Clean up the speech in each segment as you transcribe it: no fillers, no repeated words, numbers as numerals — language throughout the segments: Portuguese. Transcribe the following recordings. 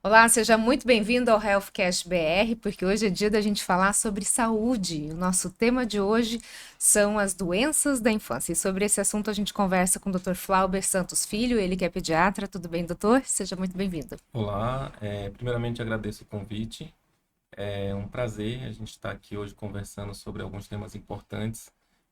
Olá, seja muito bem-vindo ao HealthCast BR, porque hoje é dia da gente falar sobre saúde. O nosso tema de hoje são as doenças da infância. E sobre esse assunto a gente conversa com o Dr. Flauber Santos Filho, ele que é pediatra. Tudo bem, doutor? Seja muito bem-vindo. Olá, primeiramente agradeço o convite. É um prazer a gente estar aqui hoje conversando sobre alguns temas importantes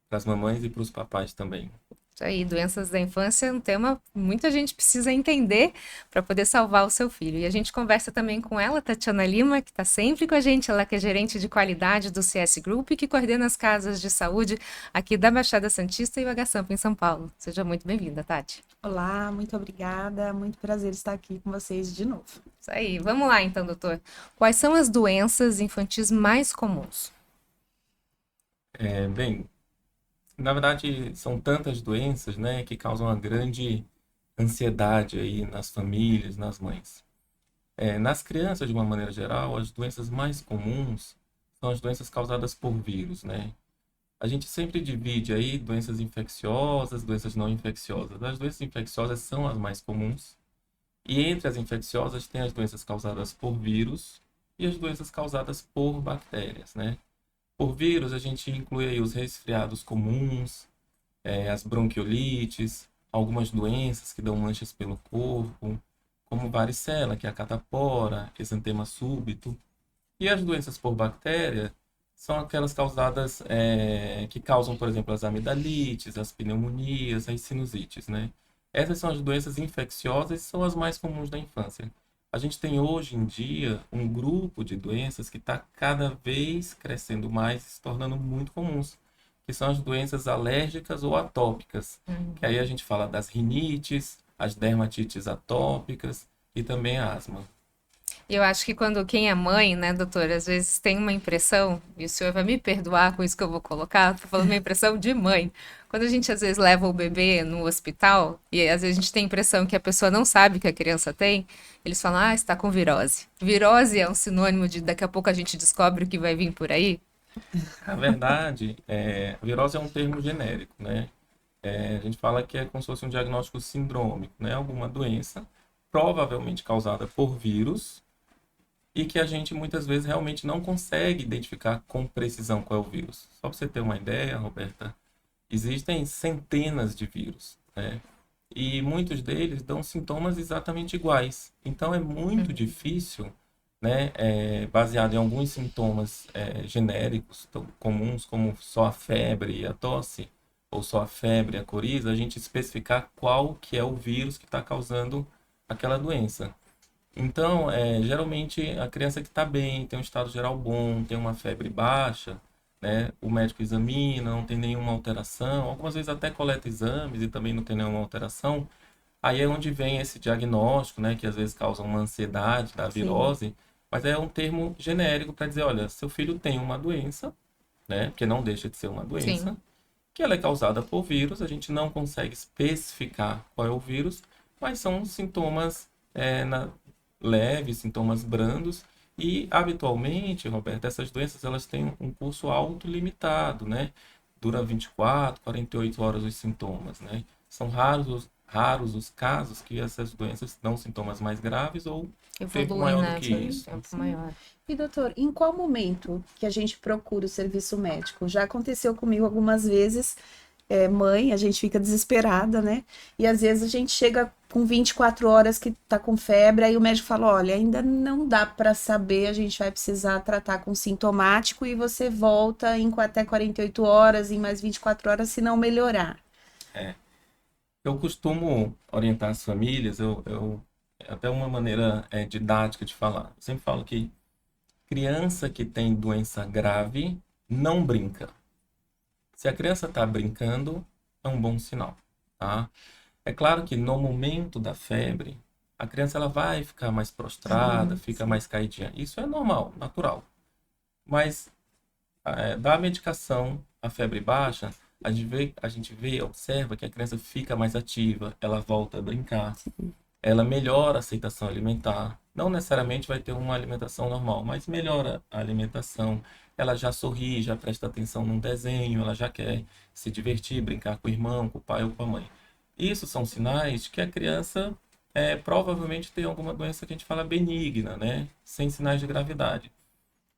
para as mamães e para os papais também. Isso aí, doenças da infância é um tema que muita gente precisa entender para poder salvar o seu filho. E a gente conversa também com ela, Tatiana Lima, que está sempre com a gente. Ela que é gerente de qualidade do CS Group e que coordena as casas de saúde aqui da Baixada Santista e o H-Sampa em São Paulo. Seja muito bem-vinda, Tati. Olá, muito obrigada. Muito prazer estar aqui com vocês de novo. Isso aí. Vamos lá, então, doutor. Quais são as doenças infantis mais comuns? Bem, na verdade são tantas doenças, né, que causam uma grande ansiedade aí nas famílias, nas mães. Nas crianças, de uma maneira geral, as doenças mais comuns são as doenças causadas por vírus, né? A gente sempre divide aí doenças infecciosas, doenças não infecciosas. As doenças infecciosas são as mais comuns. E entre as infecciosas tem as doenças causadas por vírus e as doenças causadas por bactérias, né? Por vírus, a gente inclui aí os resfriados comuns, as bronquiolites, algumas doenças que dão manchas pelo corpo, como varicela, que é a catapora, exantema súbito. E as doenças por bactéria são aquelas causadas, que causam, por exemplo, as amidalites, as pneumonias, as sinusites, né? Essas são as doenças infecciosas e são as mais comuns da infância. A gente tem hoje em dia um grupo de doenças que está cada vez crescendo mais e se tornando muito comuns, que são as doenças alérgicas ou atópicas, que aí a gente fala das rinites, as dermatites atópicas e também a asma. Eu acho que quando quem é mãe, né, doutora, às vezes tem uma impressão, e o senhor vai me perdoar com isso que eu vou colocar, tô falando uma impressão de mãe. Quando a gente às vezes leva o bebê no hospital, e às vezes a gente tem a impressão que a pessoa não sabe que a criança tem, eles falam, ah, está com virose. Virose é um sinônimo de daqui a pouco a gente descobre o que vai vir por aí. Na verdade, virose é um termo genérico, né? A gente fala que é como se fosse um diagnóstico sindrômico, né? Alguma doença provavelmente causada por vírus e que a gente muitas vezes realmente não consegue identificar com precisão qual é o vírus. Só para você ter uma ideia, Roberta, existem centenas de vírus, né? E muitos deles dão sintomas exatamente iguais. Então é muito difícil, né, baseado em alguns sintomas genéricos tão comuns, como só a febre e a tosse, ou só a febre e a coriza, a gente especificar qual que é o vírus que está causando aquela doença. Então, geralmente a criança que está bem, tem um estado geral bom, tem uma febre baixa, né? O médico examina, não tem nenhuma alteração, algumas vezes até coleta exames e também não tem nenhuma alteração. Aí é onde vem esse diagnóstico, né? Que às vezes causa uma ansiedade da Sim, virose, mas é um termo genérico para dizer, olha, seu filho tem uma doença, né? Porque não deixa de ser uma Sim. doença, que ela é causada por vírus, a gente não consegue especificar qual é o vírus, mas são sintomas leves, sintomas brandos, e habitualmente, Roberto, essas doenças elas têm um curso autolimitado, né? Dura 24, 48 horas os sintomas, né? São raros os casos que essas doenças dão sintomas mais graves ou tempo Evolui, maior do né, que por um isso. tempo sim. maior. E doutor, em qual momento que a gente procura o serviço médico? Já aconteceu comigo algumas vezes, mãe, a gente fica desesperada, né? E às vezes a gente chega com 24 horas que tá com febre, aí o médico fala: olha, ainda não dá para saber, a gente vai precisar tratar com sintomático e você volta em até 48 horas, em mais 24 horas, se não melhorar. Eu costumo orientar as famílias, é até uma maneira didática de falar. Eu sempre falo que criança que tem doença grave não brinca. Se a criança está brincando, é um bom sinal, tá? É claro que no momento da febre, a criança ela vai ficar mais prostrada, fica Sim. mais caidinha. Isso é normal, natural. Mas da medicação, a febre baixa, a gente vê, observa que a criança fica mais ativa, ela volta a brincar, ela melhora a aceitação alimentar. Não necessariamente vai ter uma alimentação normal, mas melhora a alimentação. Ela já sorri, já presta atenção num desenho, ela já quer se divertir, brincar com o irmão, com o pai ou com a mãe. Isso são sinais de que a criança provavelmente tem alguma doença que a gente fala benigna, né? Sem sinais de gravidade.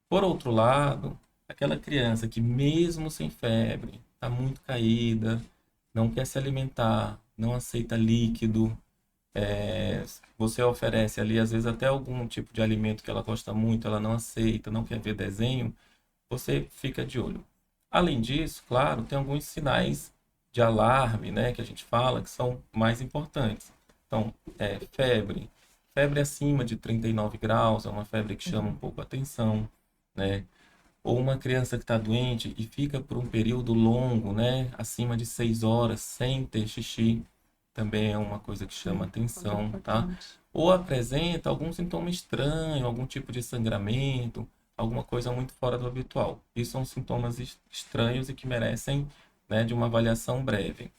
Por outro lado, aquela criança que mesmo sem febre, está muito caída, não quer se alimentar, não aceita líquido, você oferece ali, às vezes, até algum tipo de alimento que ela gosta muito, ela não aceita, não quer ver desenho, você fica de olho. Além disso, claro, tem alguns sinais de alarme, né, que a gente fala, que são mais importantes. Então, febre. Febre acima de 39 graus é uma febre que chama um pouco a atenção, né? Ou uma criança que está doente e fica por um período longo, né, acima de 6 horas, sem ter xixi, também é uma coisa que chama atenção, tá? Ou apresenta algum sintoma estranho, algum tipo de sangramento, alguma coisa muito fora do habitual. Isso são sintomas estranhos e que merecem, né, de uma avaliação breve.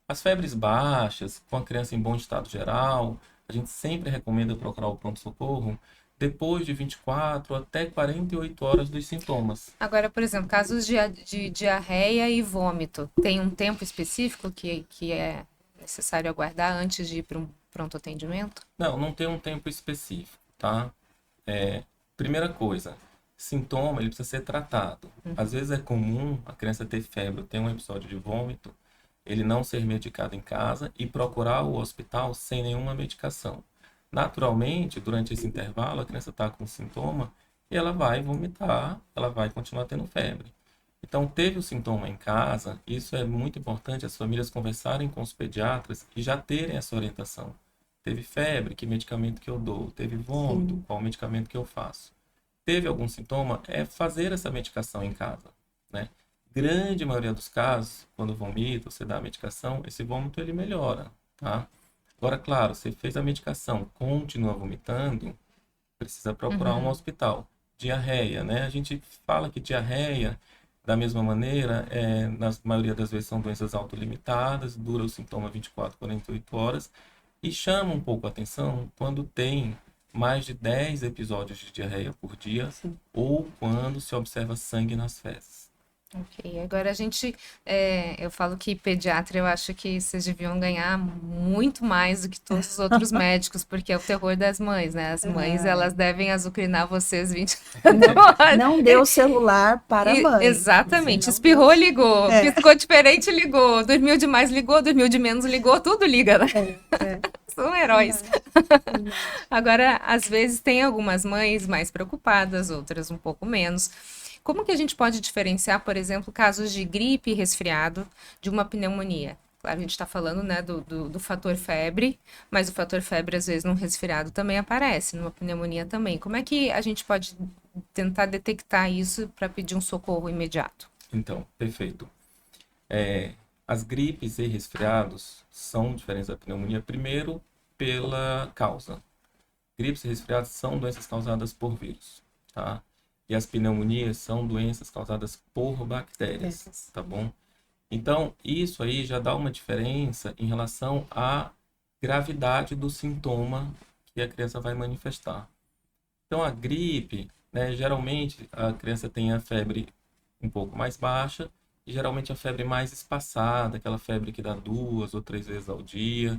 As febres baixas, com a criança em bom estado geral, a gente sempre recomenda procurar o pronto-socorro depois de 24 até 48 horas dos sintomas. Agora, por exemplo, casos de diarreia e vômito, tem um tempo específico que é necessário aguardar antes de ir para um pronto atendimento? Não tem um tempo específico, tá? Primeira coisa, sintoma, ele precisa ser tratado. Às vezes é comum a criança ter febre, ter um episódio de vômito, ele não ser medicado em casa e procurar o hospital sem nenhuma medicação. Naturalmente, durante esse intervalo, a criança está com sintoma e ela vai vomitar, ela vai continuar tendo febre. Então, teve o sintoma em casa, isso é muito importante, as famílias conversarem com os pediatras e já terem essa orientação. Teve febre, que medicamento que eu dou? Teve vômito, qual medicamento que eu faço? Teve algum sintoma? É fazer essa medicação em casa, né? Grande maioria dos casos, quando vomita, você dá a medicação, esse vômito ele melhora, tá? Agora, claro, você fez a medicação, continua vomitando, precisa procurar um hospital. Diarreia, né? A gente fala que diarreia, da mesma maneira, na maioria das vezes são doenças autolimitadas, dura o sintoma 24, 48 horas, e chama um pouco a atenção quando tem mais de 10 episódios de diarreia por dia, ou quando se observa sangue nas fezes. Ok, agora eu falo que pediatra, eu acho que vocês deviam ganhar muito mais do que todos os outros médicos, porque é o terror das mães, né? As mães, elas devem azucrinar vocês 24 horas. Não dê o celular para a mãe. Exatamente, espirrou, ligou, piscou diferente, ligou, dormiu demais, ligou, dormiu de menos, ligou, tudo liga, né? São heróis. Agora, às vezes tem algumas mães mais preocupadas, outras um pouco menos. Como que a gente pode diferenciar, por exemplo, casos de gripe e resfriado de uma pneumonia? Claro, a gente está falando, né, do fator febre, mas o fator febre, às vezes, num resfriado também aparece, numa pneumonia também. Como é que a gente pode tentar detectar isso para pedir um socorro imediato? Então, perfeito. As gripes e resfriados são diferentes da pneumonia, primeiro pela causa. Gripes e resfriados são doenças causadas por vírus, tá? E as pneumonias são doenças causadas por bactérias, tá bom? Então, isso aí já dá uma diferença em relação à gravidade do sintoma que a criança vai manifestar. Então, a gripe, né, geralmente a criança tem a febre um pouco mais baixa e geralmente a febre mais espaçada, aquela febre que dá 2 ou 3 vezes ao dia.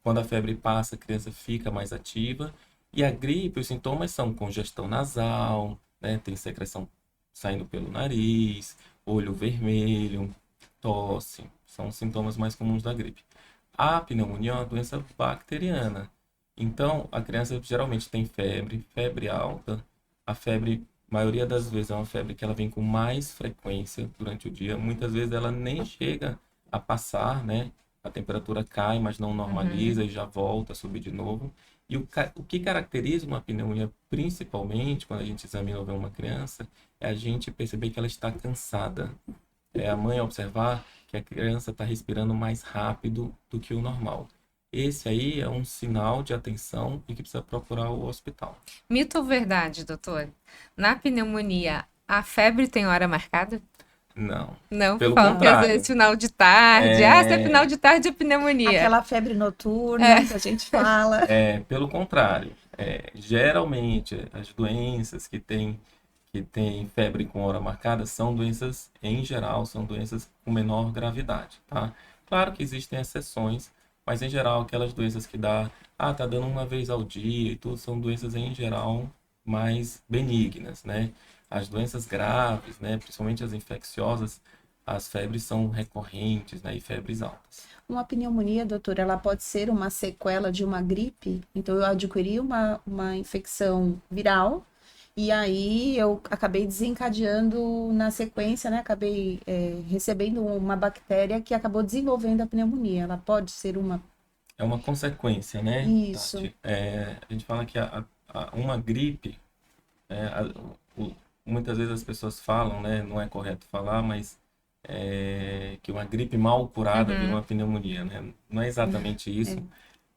Quando a febre passa, a criança fica mais ativa. E a gripe, os sintomas são congestão nasal, né? Tem secreção saindo pelo nariz, olho vermelho, tosse. São os sintomas mais comuns da gripe. A pneumonia é uma doença bacteriana. Então, a criança geralmente tem febre, febre alta. A febre, maioria das vezes, é uma febre que ela vem com mais frequência durante o dia. Muitas vezes ela nem chega a passar, né? A temperatura cai, mas não normaliza e já volta a subir de novo. E o que caracteriza uma pneumonia, principalmente quando a gente examina ou vê uma criança, é a gente perceber que ela está cansada. É a mãe observar que a criança está respirando mais rápido do que o normal. Esse aí é um sinal de atenção e que precisa procurar o hospital. Mito ou verdade, doutor? Na pneumonia, a febre tem hora marcada? Não. Não, Pelo falam que às contrário. vezes final de tarde. Se é final de tarde é pneumonia. Aquela febre noturna que a gente fala. Pelo contrário. Geralmente, as doenças que têm febre com hora marcada são doenças, em geral, são doenças com menor gravidade, tá? Claro que existem exceções, Mas em geral, aquelas doenças que tá dando uma vez ao dia e tudo, são doenças em geral mais benignas, né? As doenças graves, né, principalmente as infecciosas, as febres são recorrentes, né, e febres altas. Uma pneumonia, doutor, ela pode ser uma sequela de uma gripe? Então, eu adquiri uma infecção viral e aí eu acabei desencadeando na sequência, né? Acabei recebendo uma bactéria que acabou desenvolvendo a pneumonia. Ela pode ser uma... É uma consequência, né, Isso. Tati? A gente fala que uma gripe, é, a- o- muitas vezes as pessoas falam, né, não é correto falar, mas que uma gripe mal curada vira Uhum. uma pneumonia, né? Não é exatamente isso,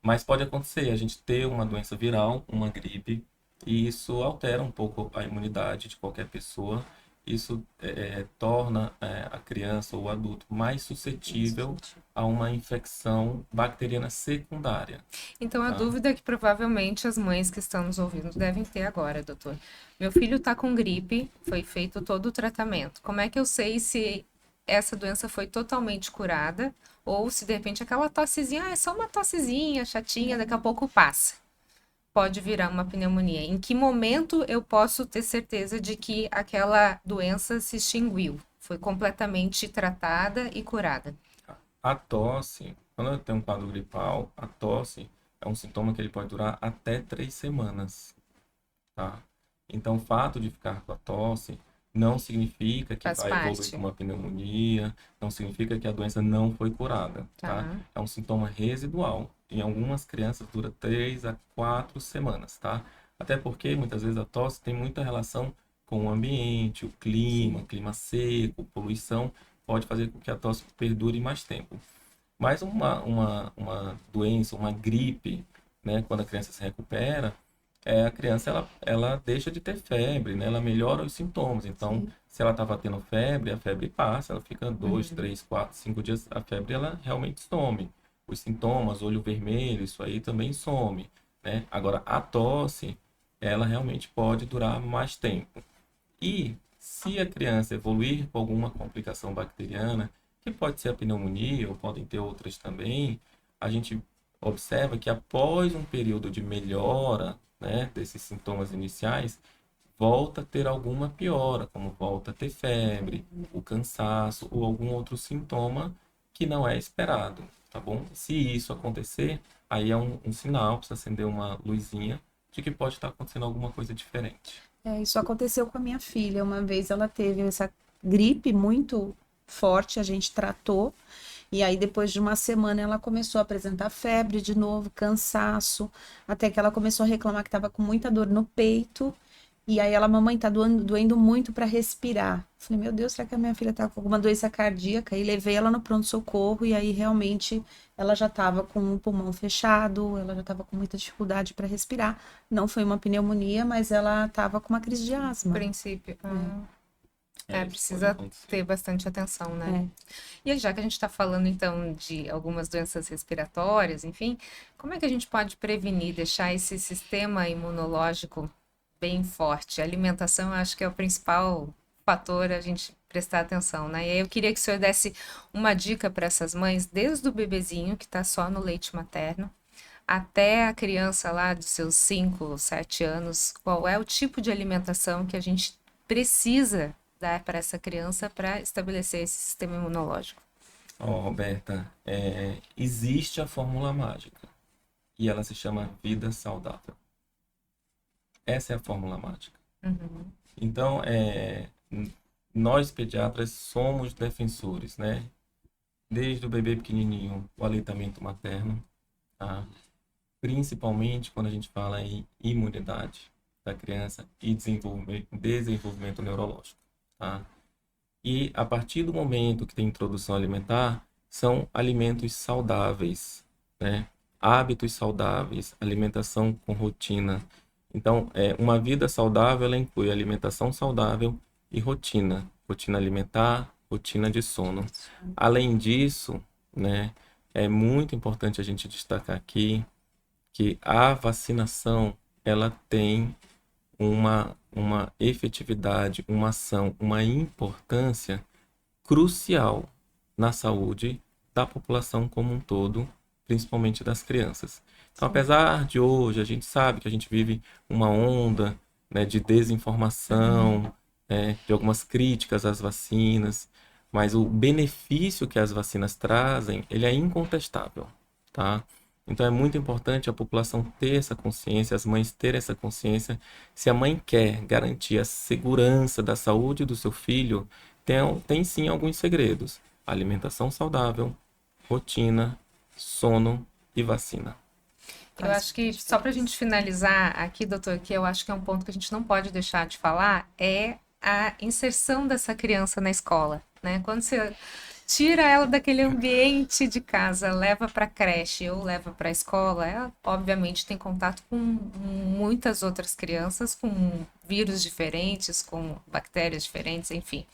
mas pode acontecer a gente ter uma doença viral, uma gripe, e isso altera um pouco a imunidade de qualquer pessoa. Isso torna a criança ou o adulto mais suscetível a uma infecção bacteriana secundária, Então, a tá? dúvida que provavelmente as mães que estão nos ouvindo devem ter agora, doutor. Meu filho está com gripe, foi feito todo o tratamento. Como é que eu sei se essa doença foi totalmente curada ou se de repente aquela tossezinha, é só uma tossezinha chatinha, daqui a pouco passa? Pode virar uma pneumonia. Em que momento eu posso ter certeza de que aquela doença se extinguiu? Foi completamente tratada e curada. A tosse, quando eu tenho um quadro gripal, a tosse é um sintoma que ele pode durar até 3 semanas, tá? Então, o fato de ficar com a tosse não significa que Faz vai evoluir parte. para uma pneumonia, não significa que a doença não foi curada, tá? Tá. É um sintoma residual. Em algumas crianças dura 3 a 4 semanas, tá? Até porque muitas vezes a tosse tem muita relação com o ambiente, o clima seco, poluição, pode fazer com que a tosse perdure mais tempo. Mas uma doença, uma gripe, né, quando a criança se recupera, a criança ela deixa de ter febre, né? Ela melhora os sintomas. Então, Sim. se ela estava tendo febre, a febre passa, ela fica 2, 3, 4, 5 dias, a febre ela realmente some. Os sintomas, olho vermelho, isso aí também some, né? Agora, a tosse, ela realmente pode durar mais tempo. E se a criança evoluir com alguma complicação bacteriana, que pode ser a pneumonia ou podem ter outras também, a gente observa que após um período de melhora, né, desses sintomas iniciais, volta a ter alguma piora, como volta a ter febre, o cansaço ou algum outro sintoma que não é esperado, tá bom? Se isso acontecer, aí é um sinal, precisa acender uma luzinha de que pode estar acontecendo alguma coisa diferente. Isso aconteceu com a minha filha. Uma vez ela teve essa gripe muito forte, a gente tratou. E aí, depois de uma semana, ela começou a apresentar febre de novo, cansaço, até que ela começou a reclamar que estava com muita dor no peito. E aí, ela, mamãe, tá doendo muito para respirar. Falei, meu Deus, será que a minha filha tá com alguma doença cardíaca? E levei ela no pronto-socorro, e aí realmente ela já estava com o pulmão fechado, ela já estava com muita dificuldade para respirar. Não foi uma pneumonia, mas ela estava com uma crise de asma. Princípio. Isso pode Precisa acontecer. ter bastante atenção, né? É. E aí, já que a gente está falando, então, de algumas doenças respiratórias, enfim, como é que a gente pode prevenir, deixar esse sistema imunológico bem forte? A alimentação, eu acho que é o principal fator a gente prestar atenção, né? E aí eu queria que o senhor desse uma dica para essas mães, desde o bebezinho, que está só no leite materno, até a criança lá dos seus 5, 7 anos, qual é o tipo de alimentação que a gente precisa dar para essa criança para estabelecer esse sistema imunológico? Ó, Roberta, existe a fórmula mágica e ela se chama vida saudável. Essa é a fórmula mágica. Então, nós pediatras somos defensores, né? Desde o bebê pequenininho, o aleitamento materno, tá? Principalmente quando a gente fala em imunidade da criança e desenvolvimento neurológico, tá? E a partir do momento que tem introdução alimentar, são alimentos saudáveis, né? Hábitos saudáveis, alimentação com rotina. Então, uma vida saudável, ela inclui alimentação saudável e rotina. Rotina alimentar, rotina de sono. Além disso, né, é muito importante a gente destacar aqui que a vacinação, ela tem uma efetividade, uma ação, uma importância crucial na saúde da população como um todo principalmente das crianças. Então, apesar de hoje a gente sabe que a gente vive uma onda, né, de desinformação, né, de algumas críticas às vacinas, mas o benefício que as vacinas trazem, ele é incontestável, tá? Então é muito importante a população ter essa consciência, as mães terem essa consciência. Se a mãe quer garantir a segurança da saúde do seu filho, tem sim alguns segredos: alimentação saudável, rotina, sono e vacina. Eu acho que, só para a gente finalizar aqui, doutor, que eu acho que é um ponto que a gente não pode deixar de falar, é a inserção dessa criança na escola, né? Quando você tira ela daquele ambiente de casa, leva para a creche ou leva para a escola, ela obviamente tem contato com muitas outras crianças, com vírus diferentes, com bactérias diferentes, enfim.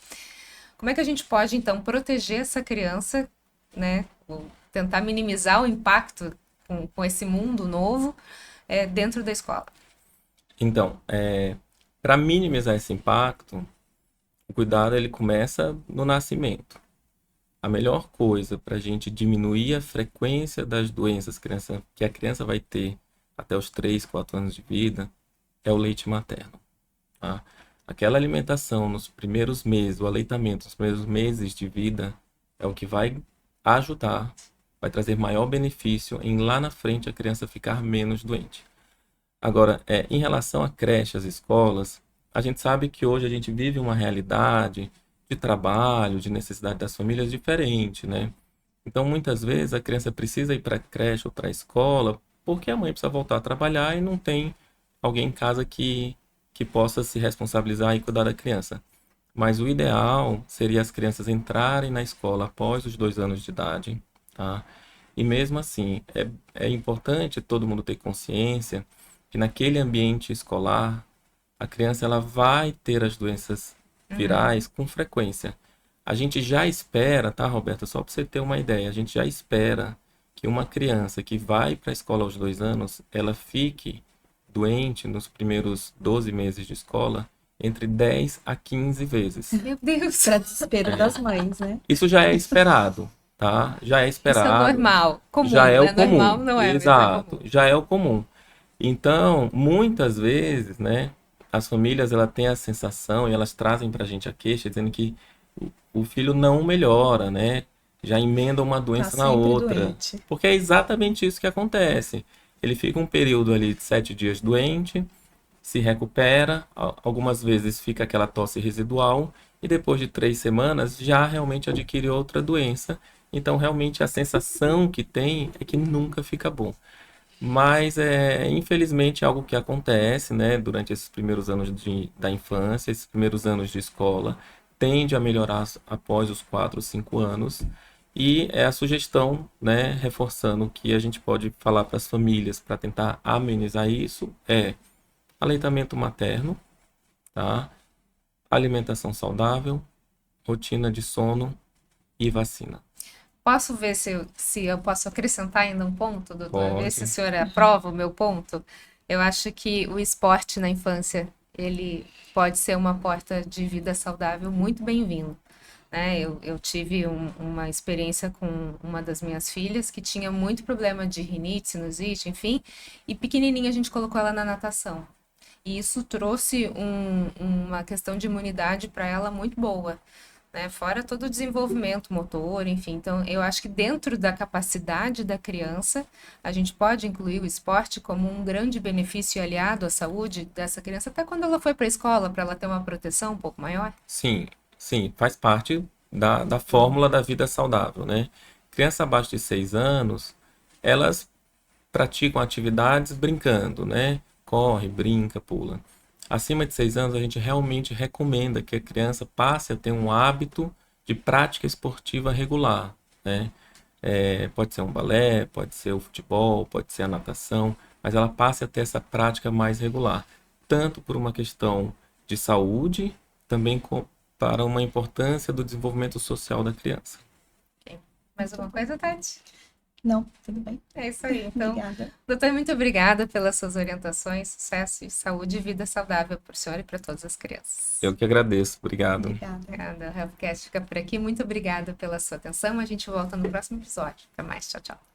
Como é que a gente pode, então, proteger essa criança, né? Ou tentar minimizar o impacto com esse mundo novo dentro da escola? Então, para minimizar esse impacto, o cuidado ele começa no nascimento. A melhor coisa para a gente diminuir a frequência das doenças que a criança vai ter até os 3, 4 anos de vida é o leite materno. Tá? Aquela alimentação nos primeiros meses, o aleitamento nos primeiros meses de vida é o que vai ajudar, vai trazer maior benefício em lá na frente a criança ficar menos doente. Agora, em relação à creche, às escolas, a gente sabe que hoje a gente vive uma realidade de trabalho, de necessidade das famílias diferente, né? Então, muitas vezes a criança precisa ir para a creche ou para a escola porque a mãe precisa voltar a trabalhar e não tem alguém em casa que possa se responsabilizar e cuidar da criança. Mas o ideal seria as crianças entrarem na escola após os 2 anos de idade, tá? E mesmo assim, é importante todo mundo ter consciência que naquele ambiente escolar, a criança ela vai ter as doenças virais com frequência. A gente já espera, tá, Roberta? Só para você ter uma ideia, a gente já espera que uma criança que vai para a escola aos 2 anos, ela fique doente nos primeiros 12 meses de escola entre 10 a 15 vezes. Meu Deus! Para desespero das mães, né? Isso já é esperado, tá? Já é Isso é esperado. normal. Comum, Já é né? o comum. Normal não é, mas é Exato, comum. já é o comum. Então, muitas vezes, né, as famílias ela têm a sensação e elas trazem para a gente a queixa dizendo que o filho não melhora, né? Já emenda uma doença na sempre outra. doente. Porque é exatamente isso que acontece. Ele fica um período ali de 7 dias doente, se recupera, algumas vezes fica aquela tosse residual e depois de 3 semanas já realmente adquire outra doença. Então, realmente a sensação que tem é que nunca fica bom. Mas infelizmente é algo que acontece, né, durante esses primeiros anos da infância, esses primeiros anos de escola, tende a melhorar após os 4, 5 anos. E é a sugestão, né, reforçando que a gente pode falar para as famílias para tentar amenizar isso, aleitamento materno, tá? Alimentação saudável, rotina de sono e vacina. Posso ver se eu posso acrescentar ainda um ponto, doutor? Ver se o Pode. senhor aprova o meu ponto. Eu acho que o esporte na infância, ele pode ser uma porta de vida saudável muito bem-vindo, né? Eu tive uma experiência com uma das minhas filhas que tinha muito problema de rinite, sinusite, enfim, e pequenininha a gente colocou ela na natação. E isso trouxe uma questão de imunidade para ela muito boa, né? Fora todo o desenvolvimento motor, enfim. Então, eu acho que dentro da capacidade da criança, a gente pode incluir o esporte como um grande benefício aliado à saúde dessa criança, até quando ela for para a escola, para ela ter uma proteção um pouco maior. Sim, sim, faz parte da fórmula da vida saudável, né? Criança abaixo de 6 anos, elas praticam atividades brincando, né? Corre, brinca, pula. Acima de 6 anos, a gente realmente recomenda que a criança passe a ter um hábito de prática esportiva regular, né? Pode ser um balé, pode ser o futebol, pode ser a natação, mas ela passe a ter essa prática mais regular, tanto por uma questão de saúde, também para uma importância do desenvolvimento social da criança. Ok. Mais alguma coisa, Tati? Não, tudo bem. É isso aí. Então, Obrigada. doutor, muito obrigada pelas suas orientações, sucesso e saúde e vida saudável para o senhor e para todas as crianças. Eu que agradeço, obrigado. Obrigada. Obrigada. O Healthcast fica por aqui. Muito obrigada pela sua atenção. A gente volta no próximo episódio. Até mais. Tchau, tchau.